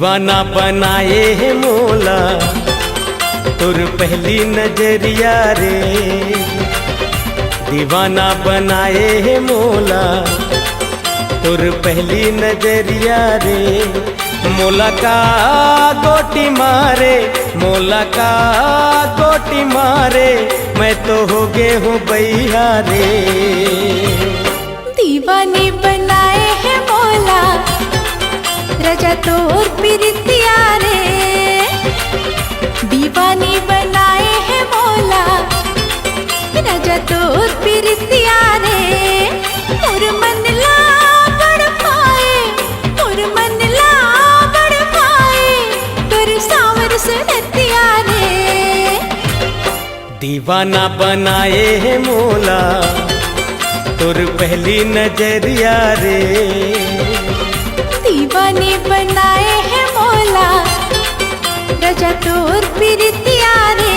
दीवाना बनाए है मोला तुर पहली नजरिया रे। दीवाना बनाए है मोला तुर पहली नजरिया रे। मोला का गोटी मारे, मोला का गोटी मारे, मैं तो हो गे हूँ बैया रे। दीवाने बनाए है मोला रजा तोर प्रीतिया रे। दीवानी बनाए है मोला रजा तोर प्रीतिया रे। मोर मन ला बड़ पाए, मोर मन ला बड़ पाए, तोर सावर सुनतिया रे। दीवाना बनाए है मोला तुर पहली नजरिया रे। दीवाने बनाए है मोला रजा तोर प्रीतिया रे।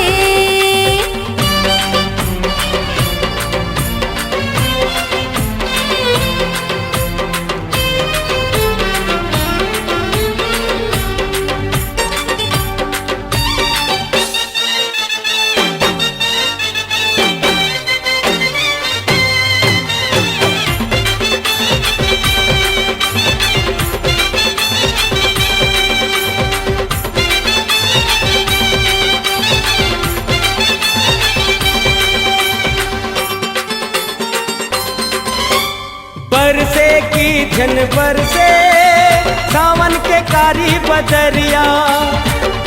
बरसे की झन बरसे सावन के कारी बदरिया।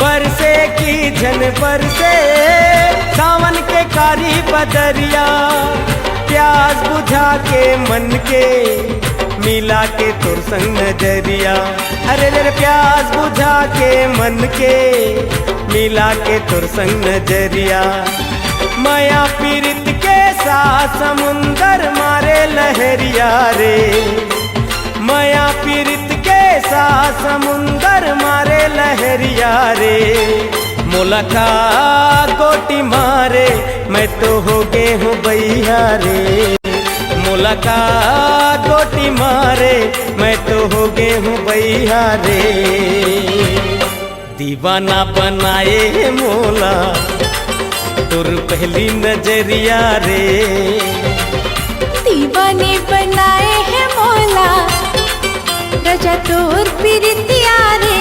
बरसे की झन बरसे सावन के कारी बदरिया। प्यास बुझा के मन के मिला के तोर संग नजरिया। अरे रे प्यास बुझा के मन के मिला के तोर संग नजरिया। माया पीरित के साथ समुंदर मारे लहरिया रे। माया पीरित के साथ समुंदर मारे लहरिया रे। मोला का गोटी मारे, मैं तो हो गे हूँ बैया रे। मोला का गोटी मारे, मैं तो हो गे हूँ बैया रे। दीवाना बनाए मोला तुर पहली नजरिया रे। दीवाने बनाए है मोला रजा तोर प्रीतिया रे।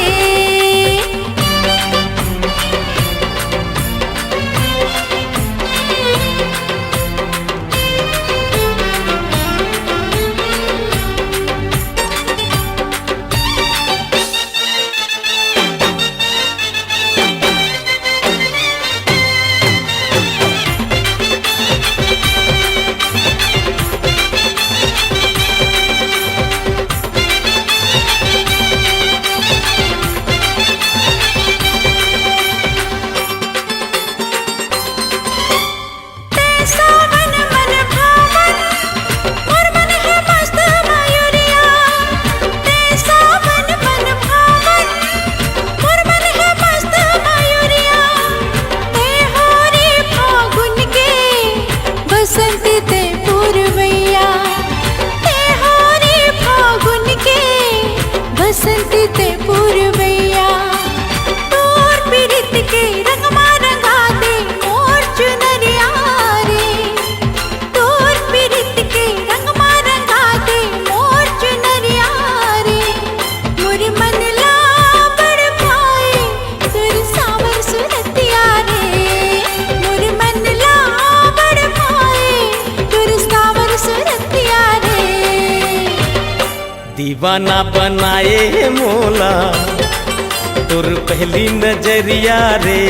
बसंती ते पूर्वैया तोर पीरित के रंगमा रंगा दे मोर चुनरिया रे। तोर पीरित के रंगमा रंगा दे मोर चुनरिया रे। मोर मन ला बड़ पाए तोर सावर सुरतिया रे। मोर मन ला बड़ पाए तोर सावर सुरतिया रे। दीवाना बनाए मोला तुर पहली नजरिया रे।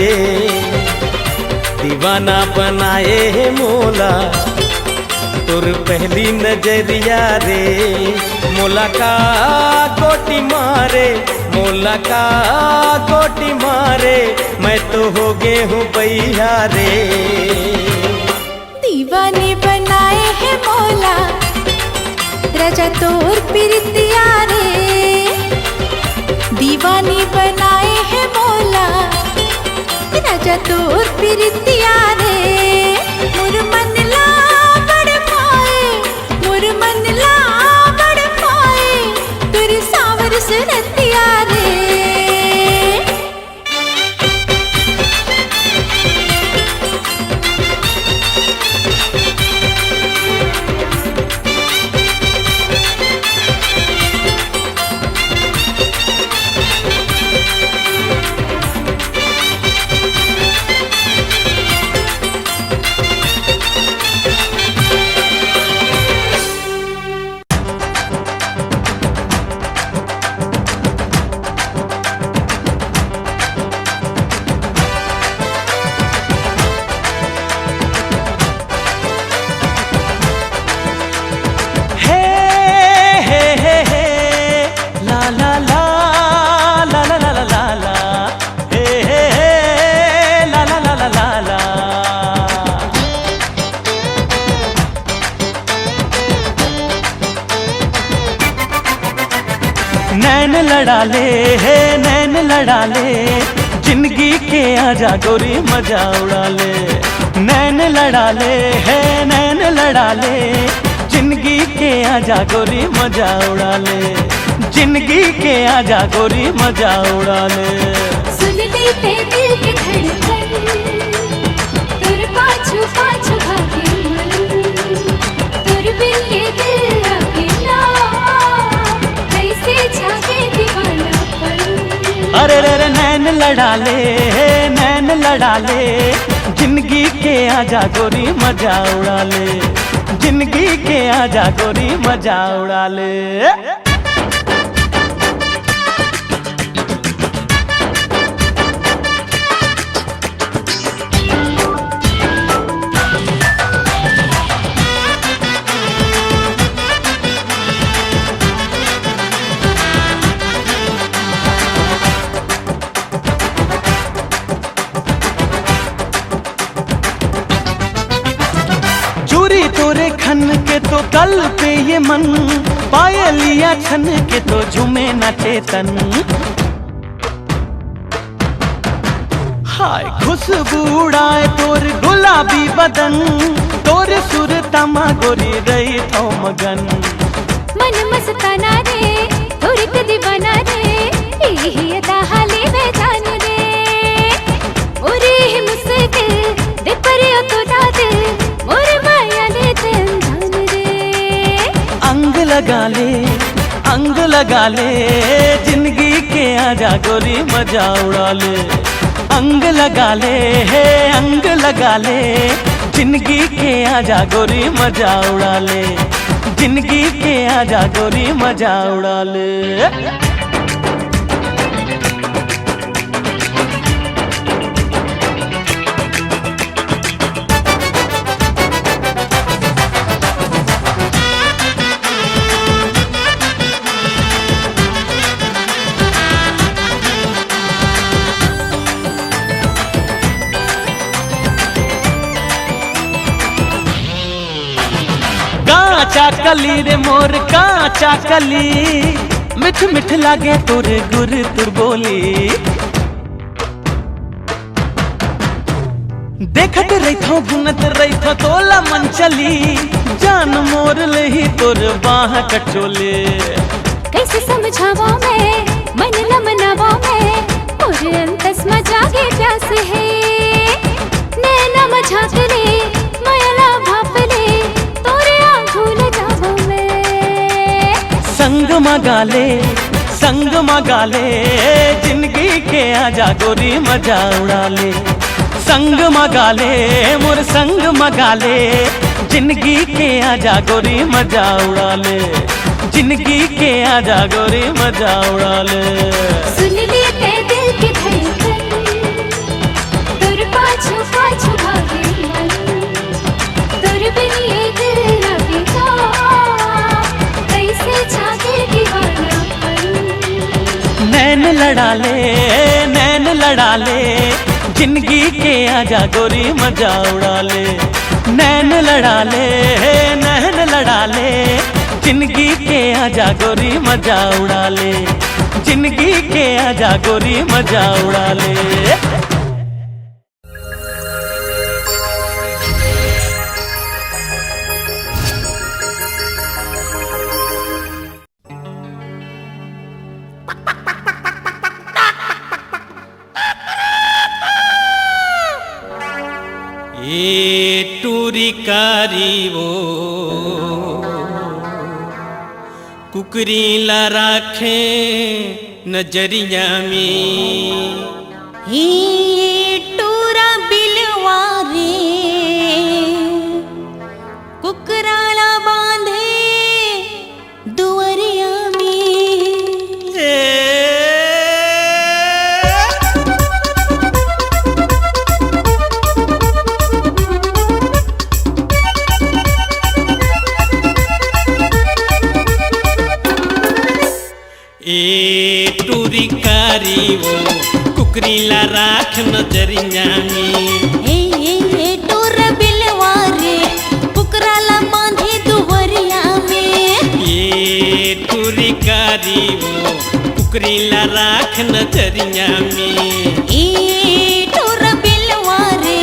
दीवाना बनाए मोला तुर पहली नजरिया रे। मोला का गोटी मारे, मोला का गोटी मारे, मैं तो हो गे हूँ बैया रे। दीवाने बनाए है मोला रजा तोर प्रीतिया रे। दीवानी बनाए है मोला रजा तोर प्रीतिया रे। मोर मन ला बड़ पाए, मोर मन ला बड़ पाए, तोर सावर सुरतिया रे। लड़ा ले है नैन लड़ा ले, जिंदगी के आजा गोरी मजा उड़ा ले। नैन लड़ा ले है नैन लड़ा ले, जिंदगी के आजा गोरी मजा उड़ा ले। जिंदगी के आजा गोरी मजा उड़ा ले। सुन लेते दिल के धड़कन, तुर पाछू पाछू भागे मन, तुर बिन ये दिल लागे ना, कैसे जागे दीवानापन। अरे रे रे नैन लड़ा ले नैन लड़ा ले, जिंदगी के आजा गोरी मजा उड़ा ले। जिंदगी के आजा गोरी मजा उड़ा ले। चूरी तोरे खन के तो कल पे ये मन, पायलिया छन के तो झूमे न चेतन। हाय खुशबू उड़ाए तोर गुलाबी बदन, तोर सुर तमा गोरी रही तो मगन। मन मस्ताना रे तोर के दीवाना रे, यही अदा हाले में जान रे। ओरे मुस्किल दे परियो तो दाद, मोर माया ले धन रे। अंग लगा ले अंग लगा ले, जिंदगी के आजा गोरी मजा उड़ा ले। अंग लगा ले है अंग लगा ले, जिंदगी के आजा गोरी मजा उड़ा ले। जिंदगी के आजा गोरी मजा उड़ा ले। काचा कली रे मोर काचा कली, मिठ मिठ लागे तुर गुर तुर बोली। देखत रही थो गुनत रही थो तोला मन चली, जान मोर लही तोर बाह कटोले। कैसे समझावा मैं मन न मनावा मैं, और अंतस में जागे प्यास है। नैना मझाक ले माया भाप ले, तोरे आंखों जावा मैं। संग मगा ले, जिंदगी के आजा गोरी मजा उड़ा ले। संग मगा ले मोर संग मगा ले, जिंदगी के आजा गोरी मजा उड़ा ले। जिंदगी के आजा गोरी मजा उड़ा ले। सुन लेते दिल की धड़कन, तुर पाछू पाछू भागे मन, तुर बिन ये दिल लागे ना, कैसे जागे दीवानापन। नैन लड़ा ले, जिंदगी के आजा गोरी मजा उड़ा ले। नैन लड़ा ले, जिंदगी के आजा गोरी मजा उड़ा ले। जिंदगी के आजा गोरी मजा उड़ा ले। ये टूरी कारी वो कुकरी ला राखे नजरिया में। ये टूरा बिलवा रे कुकराला बांधे दुवरिया ए टूरी कारी वो कुकरी ला राख नजरिया में। ए टूर बिलवा रे कुकराला बांधे दुवरिया में। ये टूरी कारी वो कुकरी ला राख नजरिया में। ए टोर बिलवा रे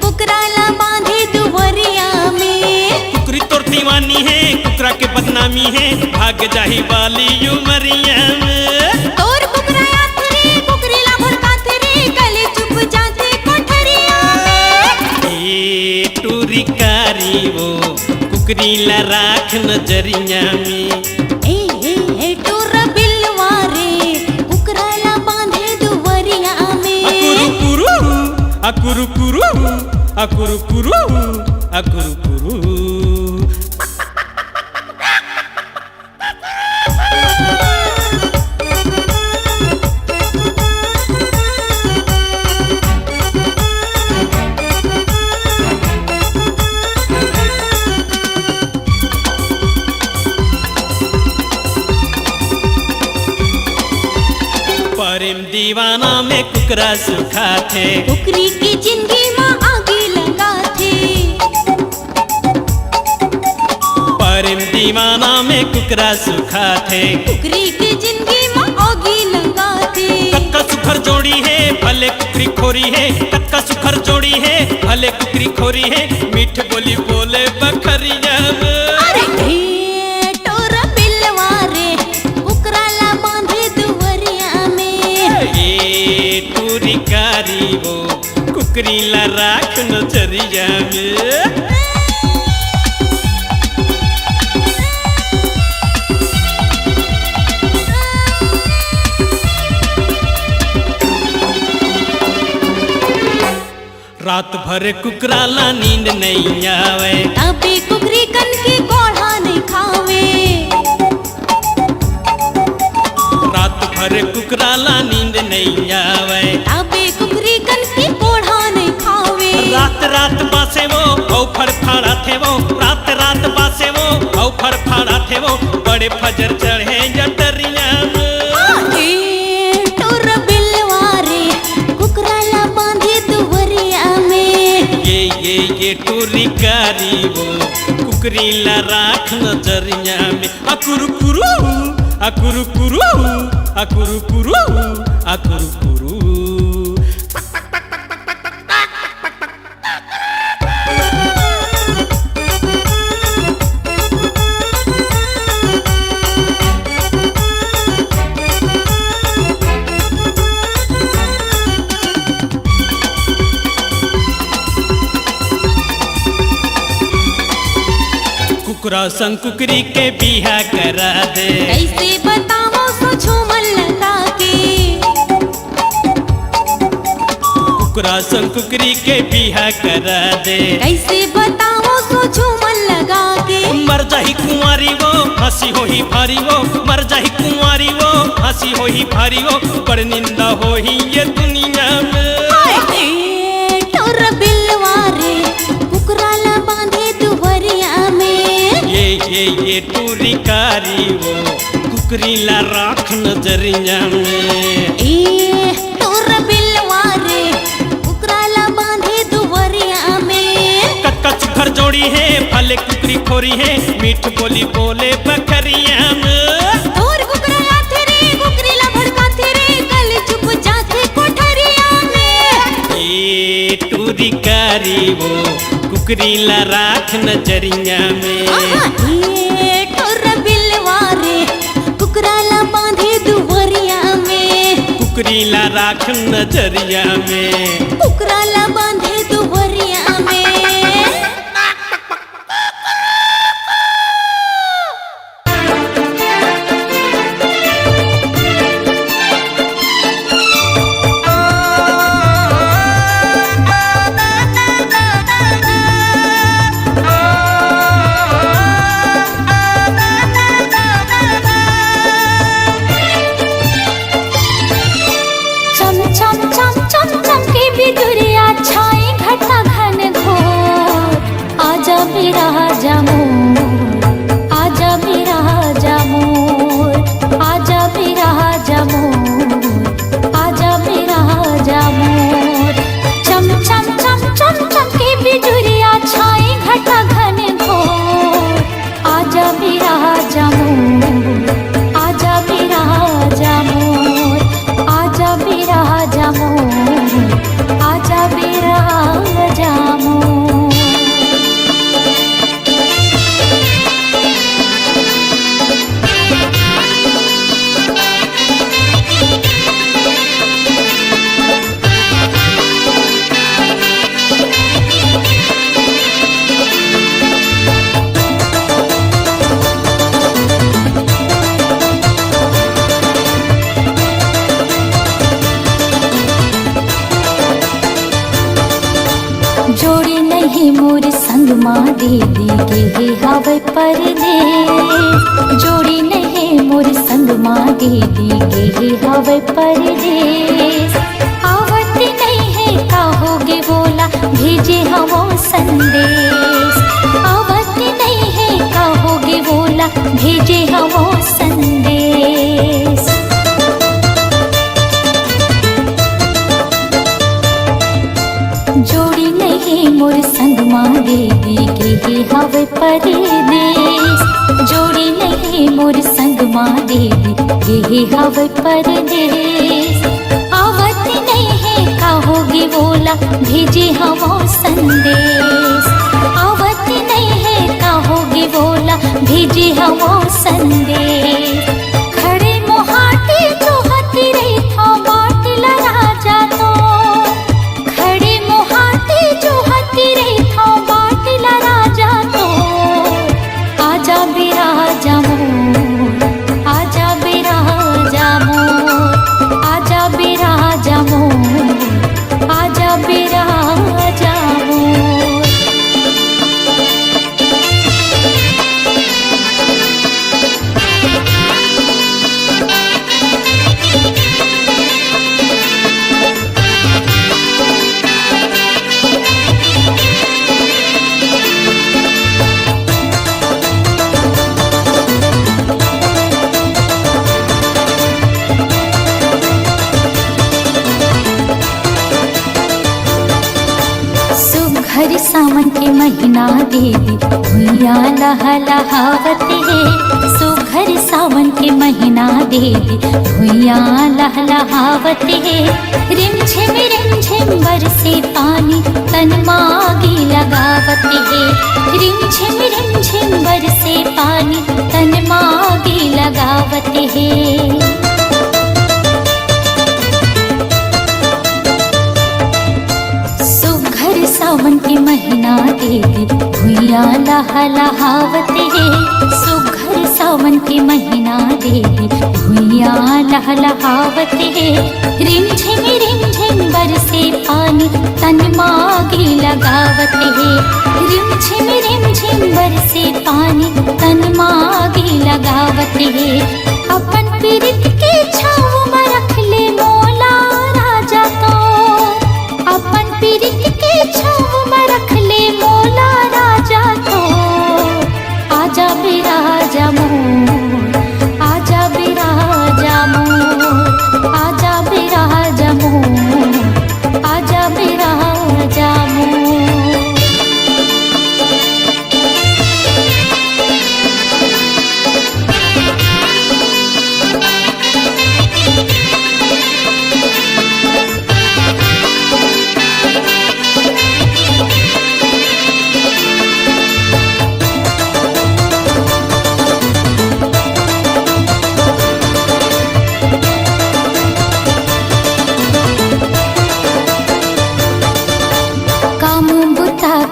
कुकराला बांधे दुवरिया में। कुकरी तोर दीवानी है कुकरा के बदनामी है भाग जाही वाली उमरिया में। तोर कुकरा याथ रे कुकरीला भड़कात रे गले चुप जाते कोठरिया में। ए टूरी कारी वो कुकरी ला राख नजरिया में। ए टोर बिलवा रे कुकराला बांधे दुवरिया में। अकुरु कुरु अकुरु कुरु अकुरु कुरु अकुरु कुरु। प्रेम दीवाना में कुकरा सुखा थे। कुकरी की जिंदगी माँ आगे लगा थे। प्रेम दीवाना में कुकरा सुखा थे। कुकरी की जिंदगी माँ आगे लगा थे। कक्का सुखर जोड़ी है भले कुकरी खोरी है। कक्का सुखर जोड़ी है भले कुकरी खोरी है मीठ बोली बोले बखरिया में। अरे ए टोर बिलवा रे कुकराला बांधे दुवरिया में। ये टूरी कारी वो कुकरी ला राख नजरिया में। रात भर कुकरा ला नींद नहीं आवे। अबे कुकरी कन की कोढ़ा नहीं खावे। रात भर कुकरा ला नींद नहीं आवे। अबे कुकरी कन की कोढ़ा नहीं खावे। रात रात बासे वो औ फड़फड़ा थे वो। रात रात बासे वो औ फड़फड़ा थे वो बड़े फजर चढ़े जटरिया में। ए टोर बिलवा रे कुकराला बांधे दुवरिया में। ये टूरी कारी वो कुकरी ला राख नजरिया में। अकुरु कुरु अकुरु कुरु अकुरु कुरु अकुरु कुरु। कुकरा संग कुकरी के बिहा करा दे। कैसे बताओ सो झूमर लगा के। कुकरा संग कुकरी के बिहा करा दे। कैसे बताओ सो झूमर लगा के। मर जाही कुंवारी वो हंसी हो ही भारी वो। मर जाही कुंवारी वो हंसी हो ही भारी वो बड़ निंदा हो ही ये दुनिया में। ए टोर बिलवा रे कुकराला बांधे दुवरिया में। ये टूरी कारी वो कुकरी ला राख नजरिया में। ए टोर बिलवा रे कुकराला बांधे दुवरिया में। कक्का सुखर जोड़ी है भले कुकरी खोरी है मीठ बोली बोले बखरिया में। तोर कुकरा याथ रे कुकरीला भड़काते रे गले चुप जाते कोठरिया में। ये टूरी कारी वो कुकरी ला राख नजरिया में। ए टोर बिलवा रे कुकराला बांधे दुवरिया में। कुकरी ला राख नजरिया में। कुकराला बांधे दुवरिया में। चम चम चम चम चम के बिजुरिया जोड़ी नहीं मोर संग माँ दीदी के हवे परदेस। जोड़ी नहीं मोर संग माँ दीदी के हवे परदेस। आवत नहीं है कहोगे बोला भेजे हवो संदेश। आवत नहीं है कहोगे बोला भेजे हवो संदेश। जोड़ी नहीं मोर संग माँ दीदी के हवे परदेस। जोड़ी नहीं मोर संग माँ दीदी के हवे परदेस। आवत नहीं है कहोगे बोला भेजे हवो संदेश। आवत नहीं है कहोगे बोला भेजे हवो संदेश। खड़े मोहाटी जो हती रही था बाटला राजा तो। खड़े मोहाटी जो हती रही था बाटला राजा तो। आजा बिराजा मोर, आजा बिराजा मोर, आजा बिराजा मोर, आजा बिराजा मोर। सुघर सावन के महीना दीदी भुइया लहलहावत है। सुघर सावन के महीना दीदी भुइया लहलहावत है। रिमझिम बरसे पानी तन मागी लगावत है। रिमझिम बरसे पानी तन मागी लगावत है। सावन के महीना दीदी भुइया लहलहावत है। सुघर सावन के महीना दीदी भुइया लहलहावत है। रिमझिम बरसे पानी तन मागी लगावत है। रिमझिम बरसे पानी तन मागी लगावत है। अपन पीरित के छाव में रख ले मोला राजा तो। अपन पीरित के छाव में रख ले मोला राजा तो। आजा बिराजा मोर, आजा बिराजा मोर, आजा बिराजा मोर, आजा बिराजा मोर।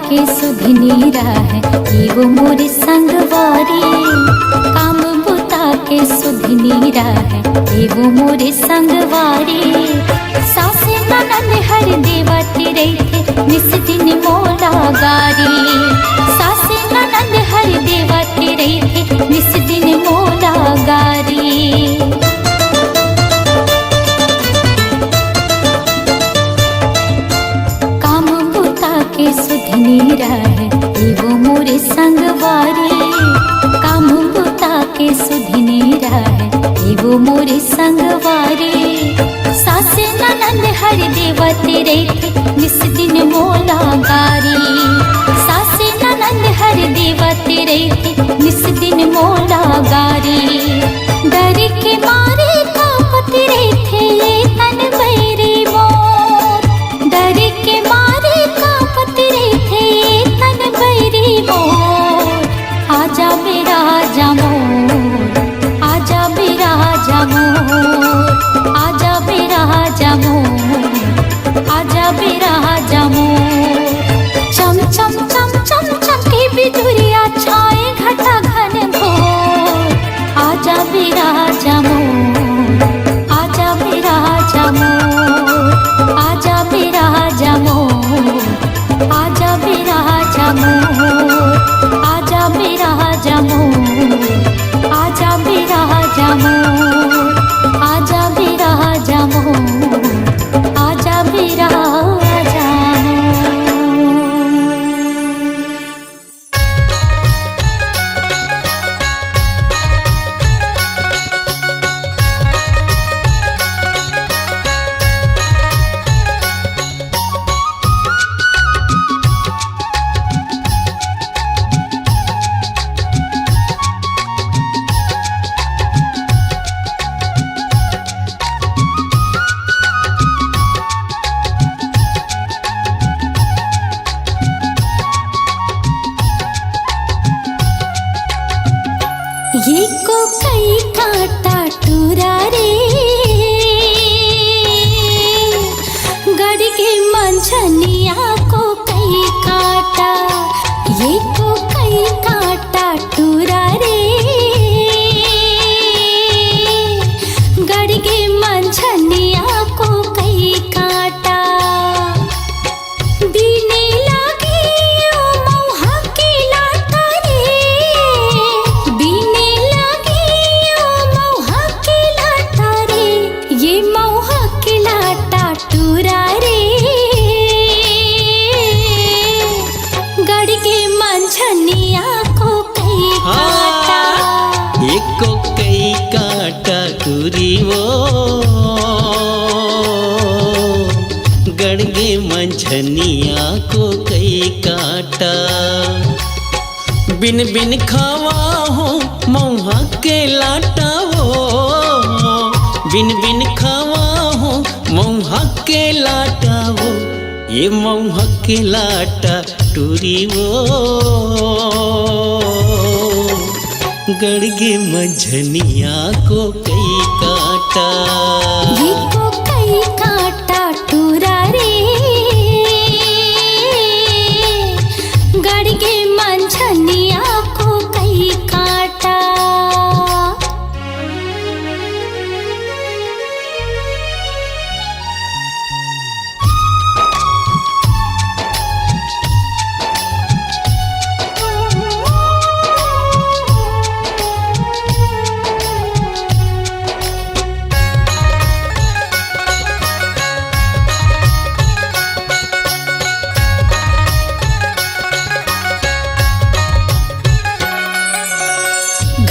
के सुधनी है ये वो मोर संगवारी। काम बुता के सुधनी है ये वो मोर संगवारी। सासे ननद हर देवती रही निस दिन मोला गारी। सासे ननद हर देवती रही निस दिन मोला गारी। के सुधनी है ये वो मोर संगवारी। काम बुता के सुधनी है ये वो मोर संगवारी। सासे ननद हर देवती रही निस दिन मोला गारी। सासे ननद हर देवती रही निस दिन मोला गारी। डर के मारे कांपत रही थे ये तन बैरी मोर। डर के मारे कांपत रही थे ये तन बैरी मोर। आजा बिराजा मोर, आजा बिराजा मोर, आजा बिराजा मोर, आजा बिराजा मोर। काटा टूरा रे गड़ के मंझनिया को कई काटा ये को कई काटा टूरा रे गड़ के मंझनिया को कई काटा बीने लागे ओ मौहा के लाटा रे बीने लागे ओ मौहा के लाटा रे ये मौहा के लाटा टूरा रे गड़ के मंझनिया को कई काटा एक को कई काटा टूरी वो गड़गे मंझनिया को कई काटा बिन बिन खावा हो मौहा के लाटा हो बिन बिन खावा हो मौहा के लाटा हो ये मौहा के लाटा टूरी वो गड़गे मंझनिया को कई काटा ये को कई काटा टूरा रे गड़ के मंझनिया को कई काटा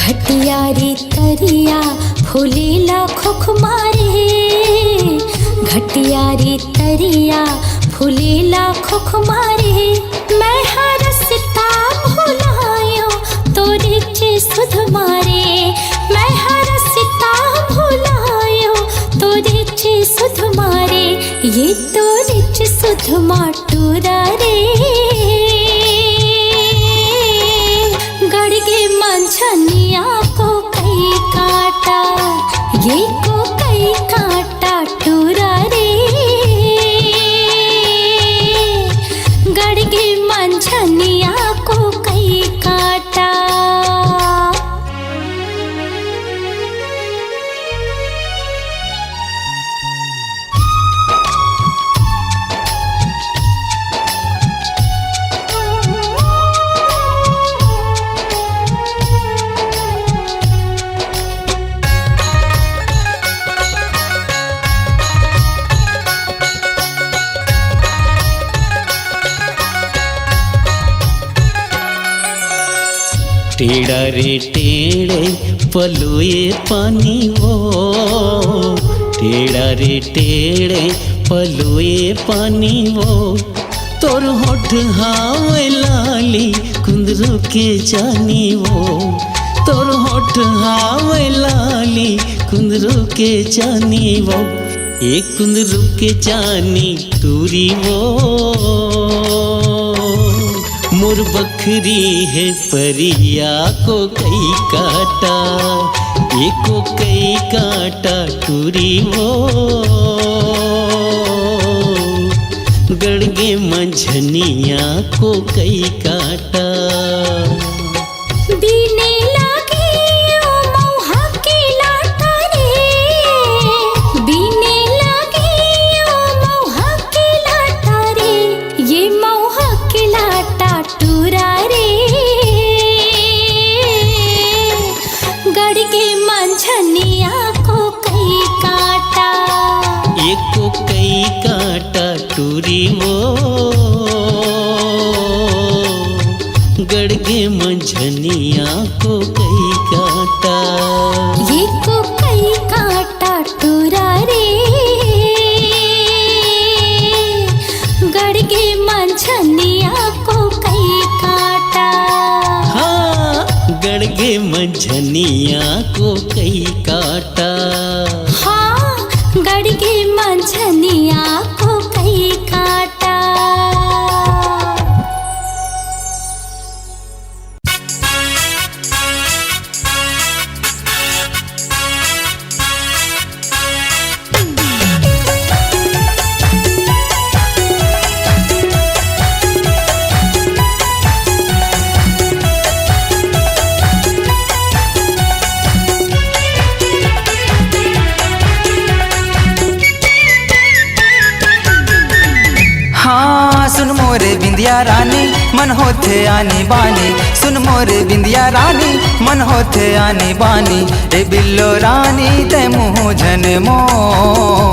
घटिया रे तरिया फूलेला खोख मारे घटिया रे तरिया फूलेला खोख मारे मैं हरसता भुलायो तोरे चे सुध मारे मैं हरसता भुलायो तोरे चे सुध मारे ये तोरे चे सुध माटूरा रे गड़ के मंझनिया को कई काटा ये को कई काटा टूरा रे गड़ के मंझनिया को कई काटा टेढ़ा रे टेढ़े पलोए पानी वो टेढ़ा रे टेढ़े पलोए पानी वो तोर होठ हावे लाली कुंदरू के जानी वो तोर होठ हावे लाली कुंदरू के जानी वो एक कुंदरू के जानी टूरी वो मोर बखरी है परिया को कई काटा एको कई काटा टूरी वो गड़गे मंझनिया को कई काटा बीने लागे ओ मौहा के लाटा रे बीने लागे ओ मौहा के लाटा रे ये मौहा के लाटा टूरा रे गड़ के मंझनिया को कई काटा एको कई काटा टूरी वो गड़गे मंझनिया को कई काटा ये को कई काटा टूरा रे गड़ के मंझनिया को कई काटा हाँ गड़गे मंझनिया को कई काटा हाँ गड़ के मंझनिया को कई काटा बिंदिया रानी मन होथे आनी बानी, सुन मोरे बिंदिया रानी मन होथे आनी बानी। ए बिल्लो रानी ते मुँह झन मोर,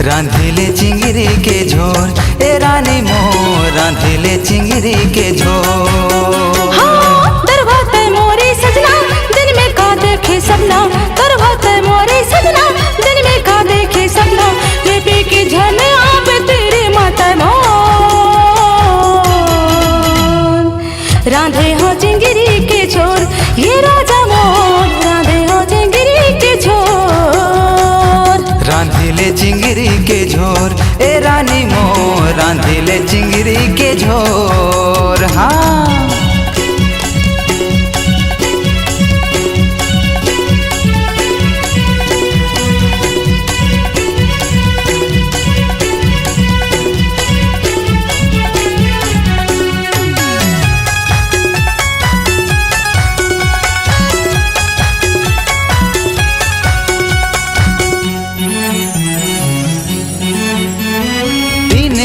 रांधिले चिंगरी के झोर, ए रानी मोर रांधिले चिंगरी के झोर। हाँ, दरवाते मोरे सजना दिन में का देखे सपना, दरवाते मोरे सजना दिन में का देखे सपना। ये पी के झन आवे तेरे माता मोर, रांधे हो चिंगरी के झोर, ये राजा मोर रांधे हो चिंगरी के झोर। रांधिले चिंगरी के झोर, ए रानी मोर रांधिले चिंगरी के झोर। हाँ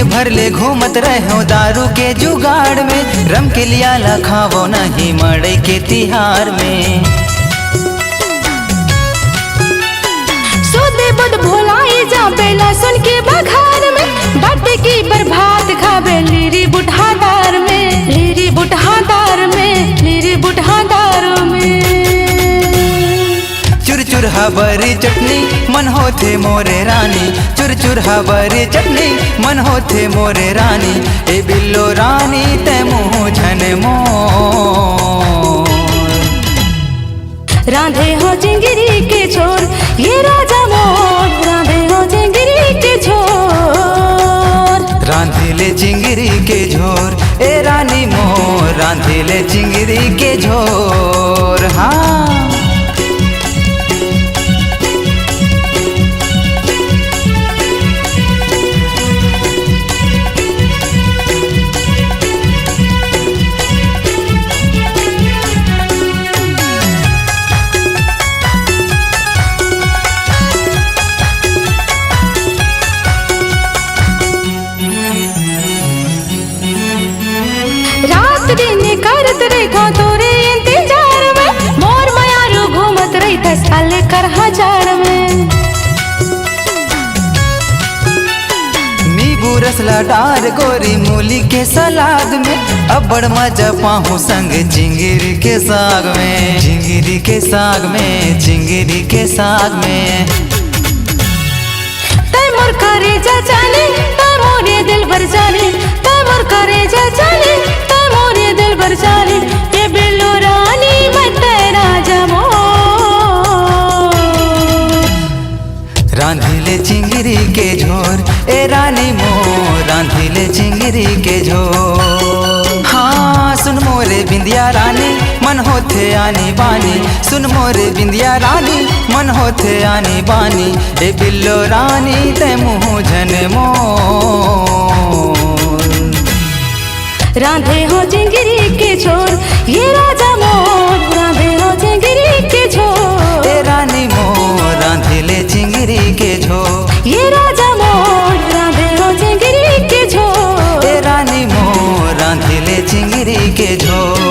भर ले घूमत रहो दारू के जुगाड़ में, रम के लिया लखावो नहीं मड़े के तिहार में। सोदे बुद भोलाई जा बेला सुन के बघार में, बाटे की बर्बाद खाबे लीरी बुढ़ादार में, लीरी बुढ़ादार में, लीरी बुढ़ादार में। चुर चुर हबरी चटनी मन होथे मोरे रानी, चुर चुर हबरी चटनी मन होथे मोरे रानी। ए बिल्लो रानी ते मुँह झन मोर, रांधे हो चिंगरी के झोर, ये राजा मोर रांधे हो चिंगरी के झोर। रांधिले चिंगरी के झोर, ए रानी मोर रांधिले चिंगरी के झोर। हाँ करत रेखा तोरे इंतजार में, मोर मयारू घूमत रही 10 साल कर हजार में। नींबू रस लडार गोरी मूली के सलाद में, अब बड़ मजा पाहूँ संग चिंगरी के साग में, चिंगरी के साग में, चिंगरी के साग में। तै मोर करे जा जाने तै मोरे दिल भर जाने, तै मोर करे जा जाने तै मोरे दिल भर जाने। ये बिल्लो रानी मैं तेरा जमो, रांधिले चिंगरी के झोर, ए रानी मोर रांधिले चिंगरी के झोर। हाँ सुन मोरे बिंदिया रानी मन होथे आनी बानी, सुन मोरे बिंदिया रानी मन होथे आनी बानी। ए बिल्लो रानी ते मुँह झन मोर, रांधे हो चिंगरी के झोर, ये राजा मोर रांधे हो चिंगरी के झोर। ए रानी मोर रांधिले चिंगरी के झोर, ये राजा मोर रांधे हो चिंगरी के झोर। ए रानी मोर रांधिले चिंगरी के झोर।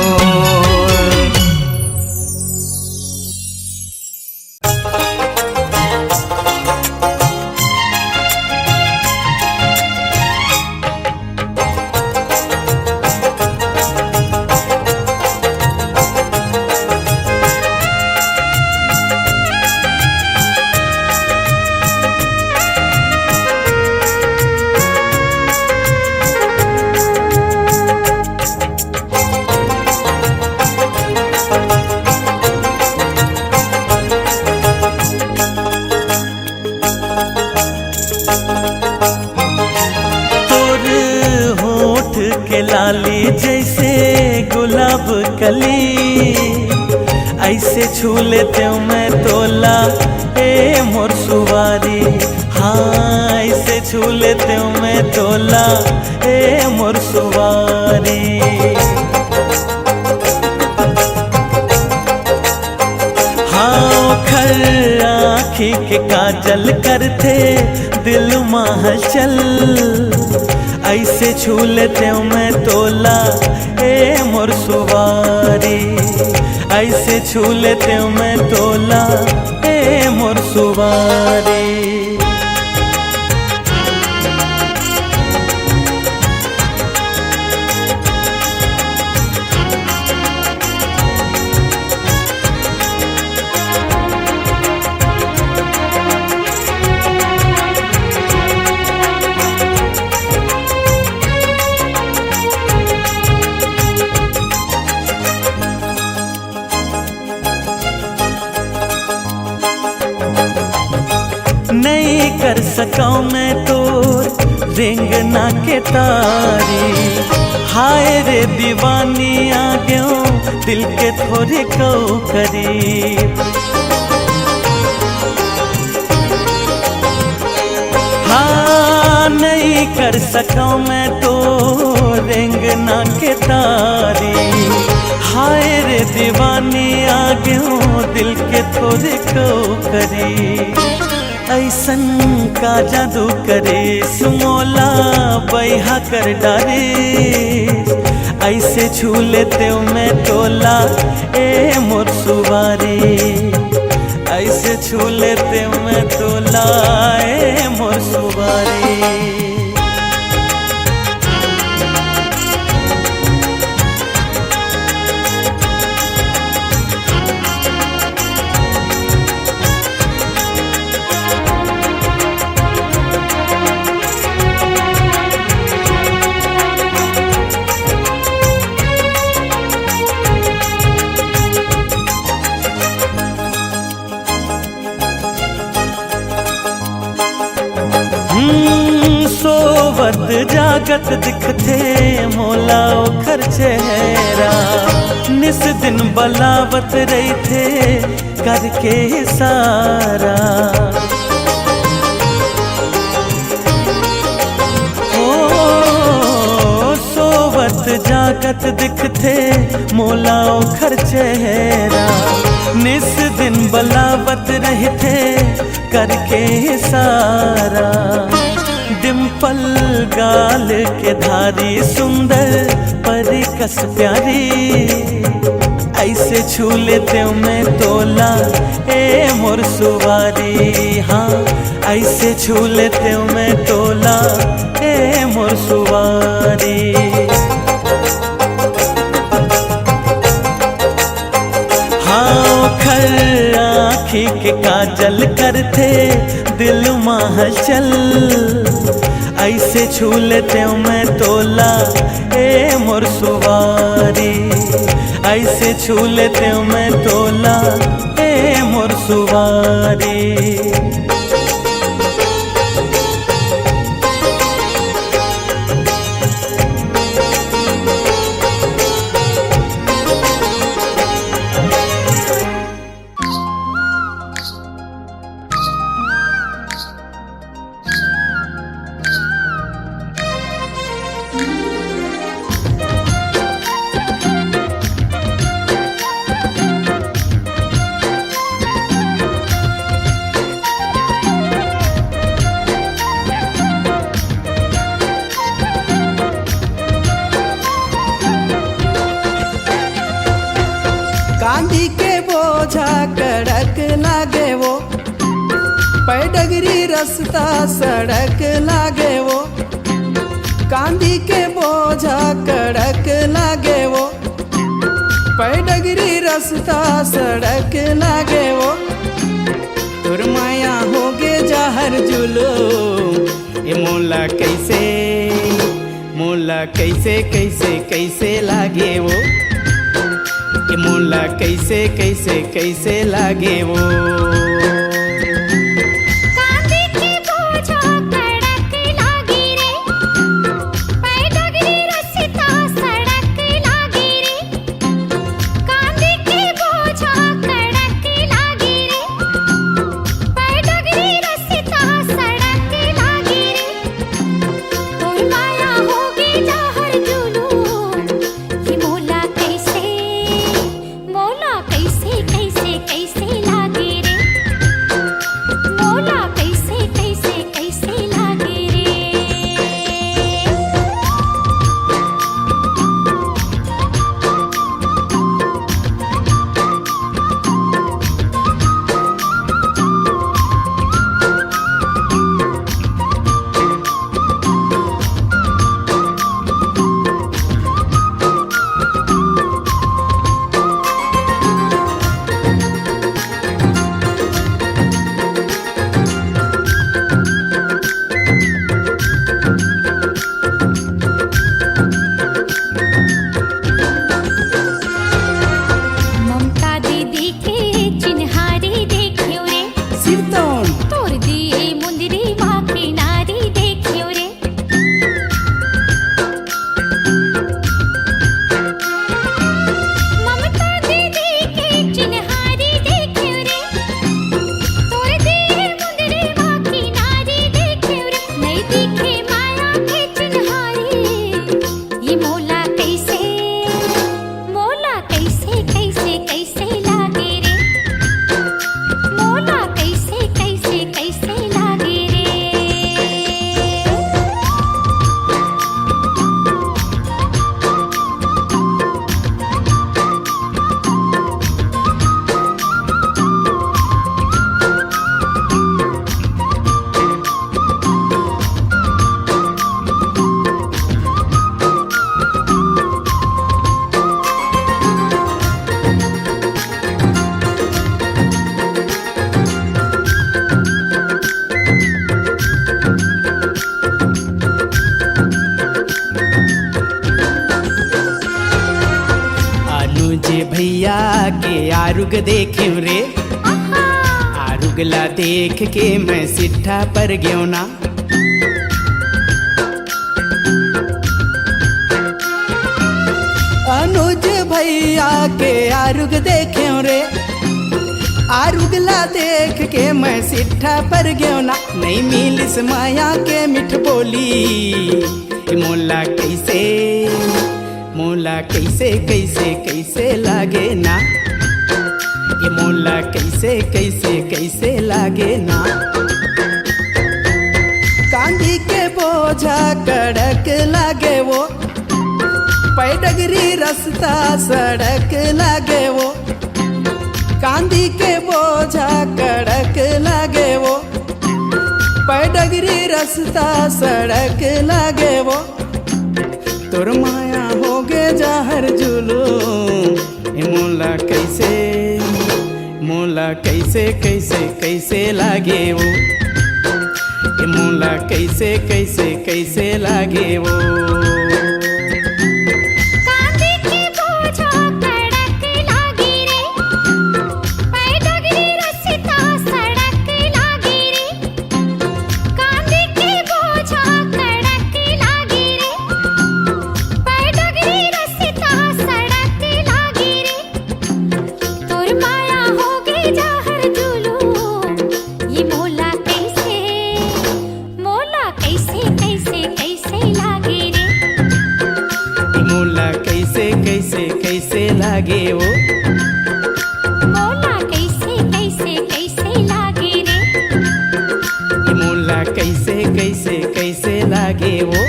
लाली जैसे गुलाब कली, ऐसे छू लेते हूँ मैं तोला ए मोर सुवारी। हाँ ऐसे छू लेते हूँ मैं तोला ए मोर सुवारी। हाँ खर आँखी के काजल करते दिल में हलचल, ऐसे छू लेते हूँ मैं तोला ए मोर सुवारी, ऐसे छू लेते हूँ मैं तोला ए मोर सुवारी। नहीं कर सका मैं तो रेंगना के तारी, हाय रे दीवानी आ गयो दिल के थोड़े को करीब। हाँ नहीं कर सका मैं तो रेंगना के तारी, हाय रे दीवानी आ गयो दिल के थोड़े को करीब। ऐसन का जादू करे सुमोला बैहा कर डारे, ऐसे छू लेते हूँ मैं तोला ए मोर सुवारी, ऐसे छू लेते हूँ मैं तोला ए मोर सुवारी। सोवत जागत दिखते मोला ओखर चेहरा, निस दिन बलावत रही थे करके सारा। ओ सोवत जागत दिखते मोला ओखर चेहरा, निस दिन बलावत रहे थे करके सारा। डिम्पल गाल के धारी सुंदर परी कस प्यारी, ऐसे छू लेते हूँ मैं तोला ए मोर सुवारी। हाँ ऐसे छू लेते हूँ मैं तोला ए मोर सुवारी। खर आँखी के काजल करते दिल महचल, ऐसे छू लेते हूँ मैं तोला ए मोर सुवारी, ऐसे छू लेते हूँ मैं तोला ए मोर सुवारी। कांदी के बोझा कड़क लागे वो, पैडगरी रास्ता सड़क लागे वो। कांदी के बोझा कड़क लागे वो, पैडगरी रास्ता सड़क लागे वो। तुर माया होगे जहर जुलूम ए मोला कैसे कैसे कैसे लागे वो, ए मोला कैसे कैसे कैसे लागे वो। आरुग देख्यौ रे आरुगला देख के मैं सिट्ठा पर गयो ना। अनुज भैया के आरुग देख्यो रे आरुगला देख के मैं सिट्ठा पर गयो ना। नहीं मिलिस माया के मिठ बोली मोला कैसे कैसे कैसे लागे ना। ये मोला कैसे कैसे कैसे लागे ना। कांदी के बोझा कड़क लागे वो पैडगरी रास्ता सड़क लागे वो। कांदी के बोझा कड़क लागे वो पैडगरी रास्ता सड़क लागे वो। तोर माया हो गे जहर जुलूम मोला कैसे कैसे कैसे लागे वो। मोला कैसे कैसे कैसे लागे वो। लागे वो मोला कैसे कैसे कैसे लागे रे। मोला कैसे कैसे कैसे लागे वो।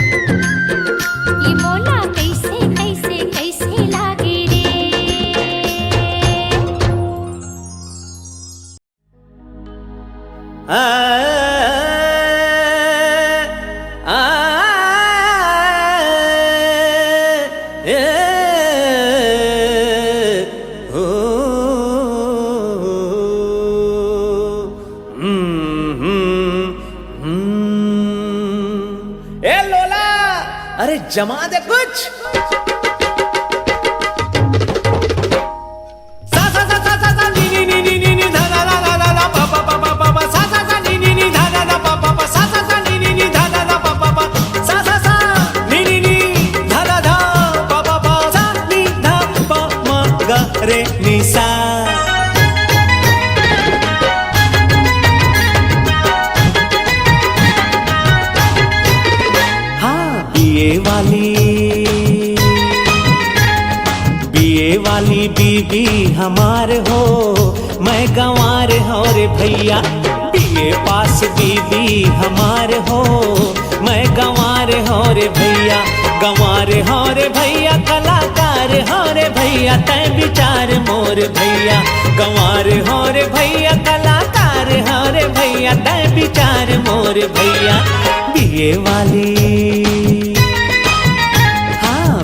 ये मोला कैसे कैसे कैसे लागे रे। अरे जमा दे कुछ। सा सा सा सा सा नी नी नी नी नी नी धा धा धा धा धा पा पा पा पा पा सा सा सा नी नी नी धा धा धा पा पा पा सा सा सा नी नी नी धा धा धा पा पा पा सा सा सा नी नी नी धा धा धा पा पा पा सा नी धा पा मा गा रे नी सा। बीए वाली बीबी हमार हो मैं गंवार हो रे भैया। बीए पास बीबी हमार हो मैं गंवार हो रे भैया। गंवार हो रे भैया कलाकार हो रे भैया तय विचार मोर भैया। गंवार हो रे भैया कलाकार हो रे भैया तय विचार मोर भैया।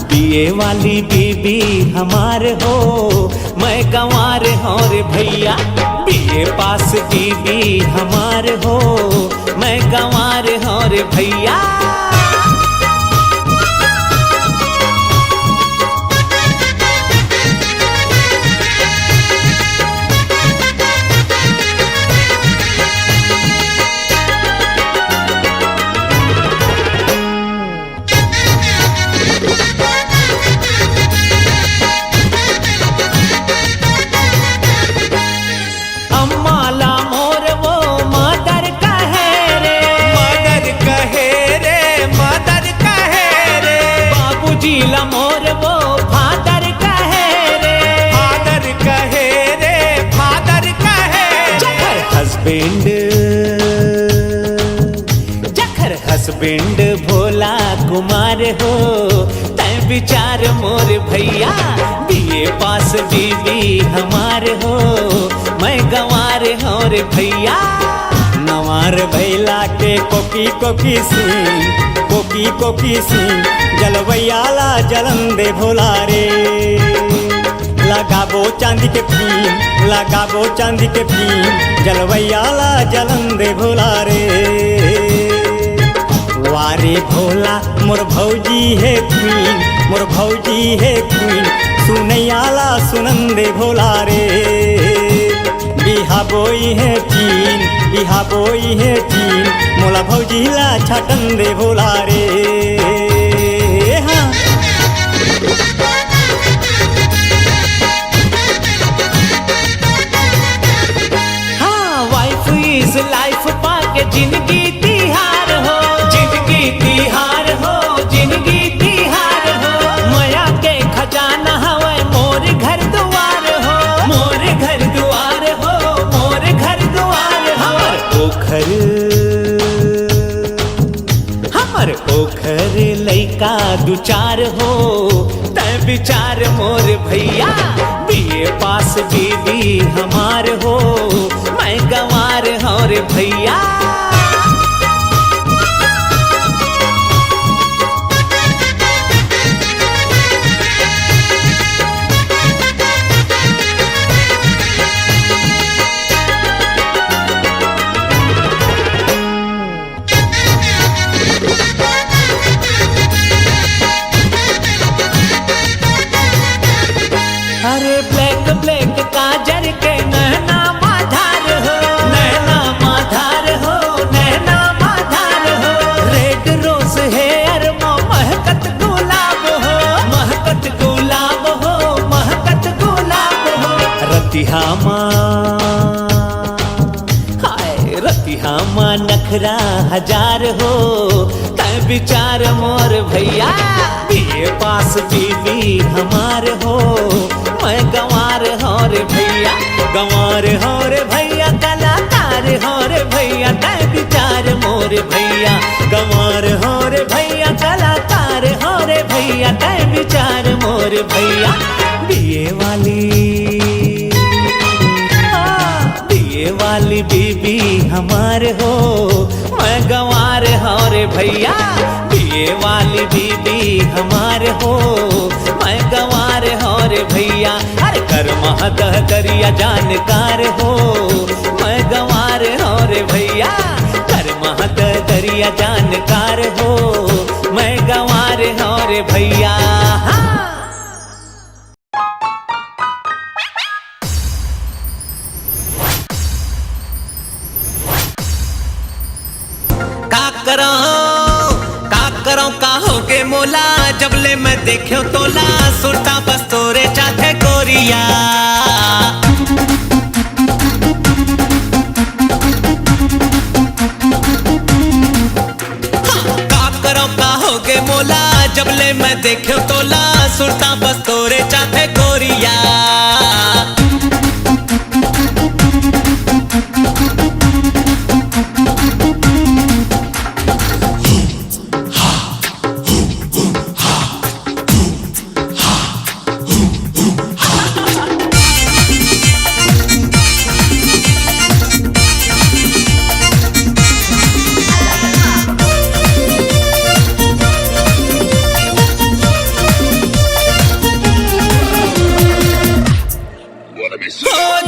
बीए वाली बीबी हमार हो मैं गंवार हो रे भैया। बीए पास बीबी हमार हो मैं गंवार हो रे भैया। मोर वो फादर कहे रे फादर कहे रे फादर कहे। जखर हस्बैंड भोला कुमार हो तय विचार मोर भैया। बीए पास बीबी हमार हो मैं गंवार हो रे भैया। नवार भैला के कोकी कोकी सिंह जलवैयाला जलन दे भोला रे। लगाबो चांदी के फीम जलवैयाला जलन दे भोला रे। वारे भोला मोर भौजी है क्वीन सुनैयाला सुनन दे भोला रे। इहा बोई है चीन, इहा बोई है चीन, मोला भौजी ला छटन दे भोला रे। हाँ। हाँ, वाइफ इज लाइफ पाके जिंदगी तिहार हो, जिंदगी तिहार हो, जिंदगी तिहार हो। माया के खजाना हवे मोर घर दुआर हो, मोर घर दुआर हो, मोर घर दुआर। हमर ओखर लइका दुचार हो, तै विचार मोर भैया। बीए पास बीबी हमार हो, मैं गंवार और भैया। अरे ब्लैक ब्लैक काजर के नैना माधार हो, नैना माधार हो, नैना माधार हो। रेड रोज हेयर मो महकत गुलाब हो, महकत गुलाब हो, महकत गुलाब हो। रतिहा माँ, हाय रतिहा माँ नखरा हजार हो, तै विचार मोर भैया। बीए पास बीबी हमार हो, मैं गंवार और भैया। गंवार और भैया, कलाकार और भैया, तै विचार मोर भैया। गंवार और भैया, कलाकार और भैया, तै विचार मोर भैया। बीए वाली, बीए वाली बीबी हमार हो, मैं गंवार और भैया। बीए वाली बीबी हमार हो, मैं गंवार और भैया। अरे कर महदह करिया जानकार हो, मैं गंवार और भैया। कर महदह करिया जानकार हो, मैं गंवार और भैया। का होगे मोला, जबले मैं देख्यो तोला, सुरता बस तोरे चाथे गोरिया। का करो का होगे मोला, जबले मैं देख्यो तोला, सुरता बस तोरे चाथे गोरिया।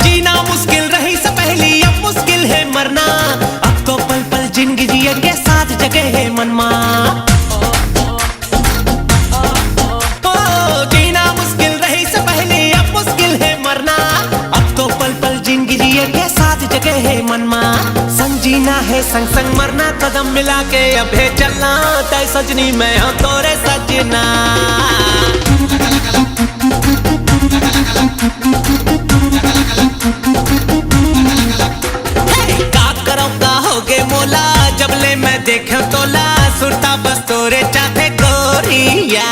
जीना मुश्किल रही से पहले, अब मुश्किल है मरना। अब तो पल पल जिंदगी जिए के साथ जगह है मनमा। संग जीना है संग संग मरना, कदम मिला के अब है चलना। तय सजनी मैं हूँ तोरे सजना। का करो का होगे मोला, जबले मैं देखो तोला, सुरता बस तोरे चाथे गोरिया।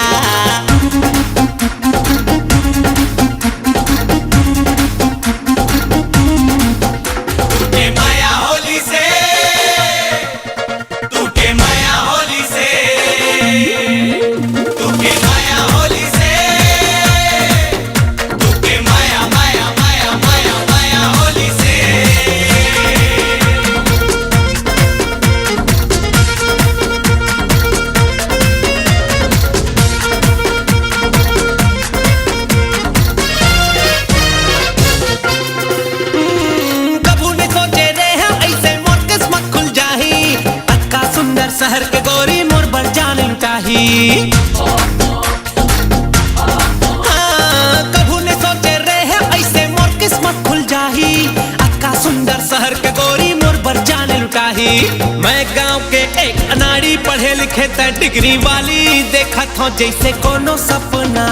देखे त डिग्री वाली देखा था जैसे कोनो सपना।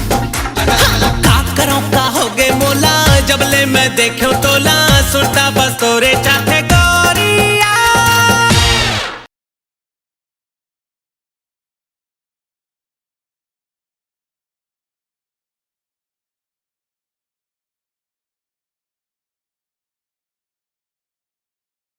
का करो का हो गए मोला जबले मैं देखो तोला सुनता बस तोरे चाहते